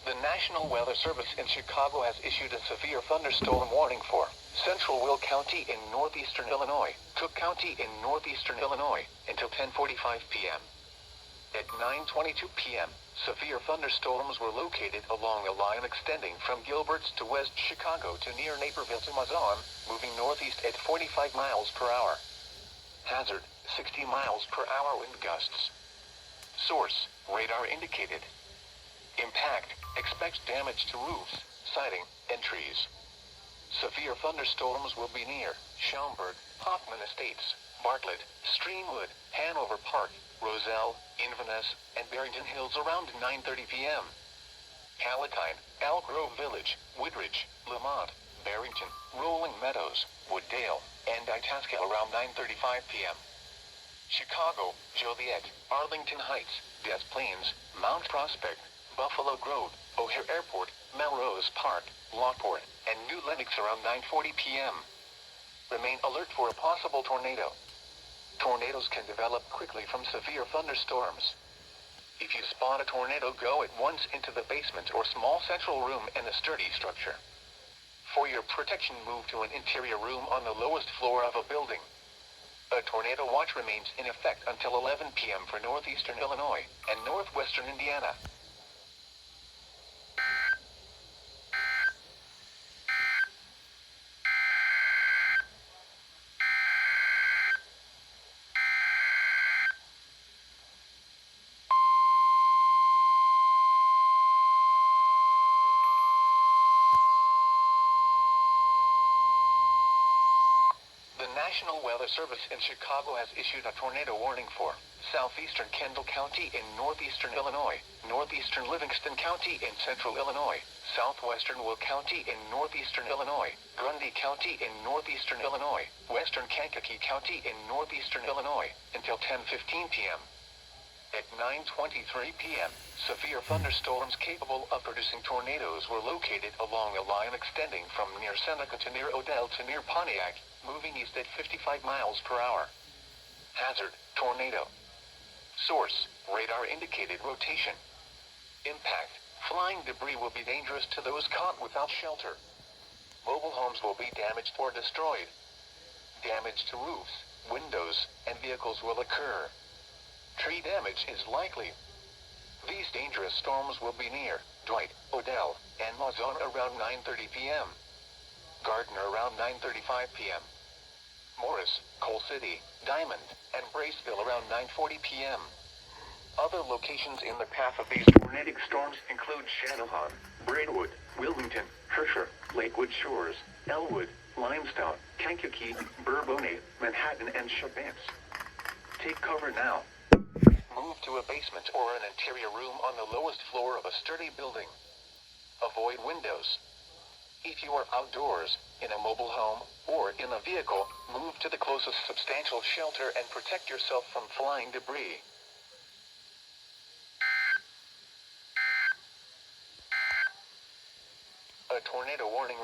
The National Weather Service in Chicago has issued a severe thunderstorm warning for Central Will County in northeastern Illinois, Cook County in northeastern Illinois, until 10:45 p.m. At 9:22 p.m., severe thunderstorms were located along a line extending from Gilbert's to West Chicago to near Naperville to Mazon, moving northeast at 45 miles per hour. Hazard, 60 miles per hour wind gusts. Source, radar indicated. Impact, expects damage to roofs, siding, and trees. Severe thunderstorms will be near Schaumburg, Hoffman Estates, Bartlett, Streamwood, Hanover Park, Roselle, Inverness, and Barrington Hills around 9:30 p.m. Palatine, Elk Grove Village, Woodridge, Lemont, Barrington, Rolling Meadows, Wooddale, and Itasca around 9:35 p.m. Chicago, Joliet, Arlington Heights, Des Plaines, Mount Prospect, Buffalo Grove, O'Hare Airport, Melrose Park, Lockport, and New Lenox around 9:40 p.m. Remain alert for a possible tornado. Tornadoes can develop quickly from severe thunderstorms. If you spot a tornado, go at once into the basement or small central room in a sturdy structure. For your protection, move to an interior room on the lowest floor of a building. A tornado watch remains in effect until 11 p.m. for northeastern Illinois and northwestern Indiana. The National Weather Service in Chicago has issued a tornado warning for southeastern Kendall County in northeastern Illinois, northeastern Livingston County in central Illinois, southwestern Will County in northeastern Illinois, Grundy County in northeastern Illinois, western Kankakee County in northeastern Illinois, until 10:15 p.m. At 9:23 p.m., severe thunderstorms capable of producing tornadoes were located along a line extending from near Seneca to near Odell to near Pontiac, moving east at 55 miles per hour. Hazard, tornado. Source, radar indicated rotation. Impact, flying debris will be dangerous to those caught without shelter. Mobile homes will be damaged or destroyed. Damage to roofs, windows, and vehicles will occur. Tree damage is likely. These dangerous storms will be near Dwight, Odell, and Mazon around 9:30 p.m. Gardner around 9:35 p.m. Morris, Coal City, Diamond, and Braceville around 9:40 p.m. Other locations in the path of these tornadic storms include Channahon, Braidwood, Wilmington, Herscher, Lakewood Shores, Elwood, Limestone, Kankakee, Bourbonnais, Manhattan, and Chabance. Take cover now. Move to a basement or an interior room on the lowest floor of a sturdy building. Avoid windows. If you are outdoors, in a mobile home, or in a vehicle, move to the closest substantial shelter and protect yourself from flying debris. A tornado warning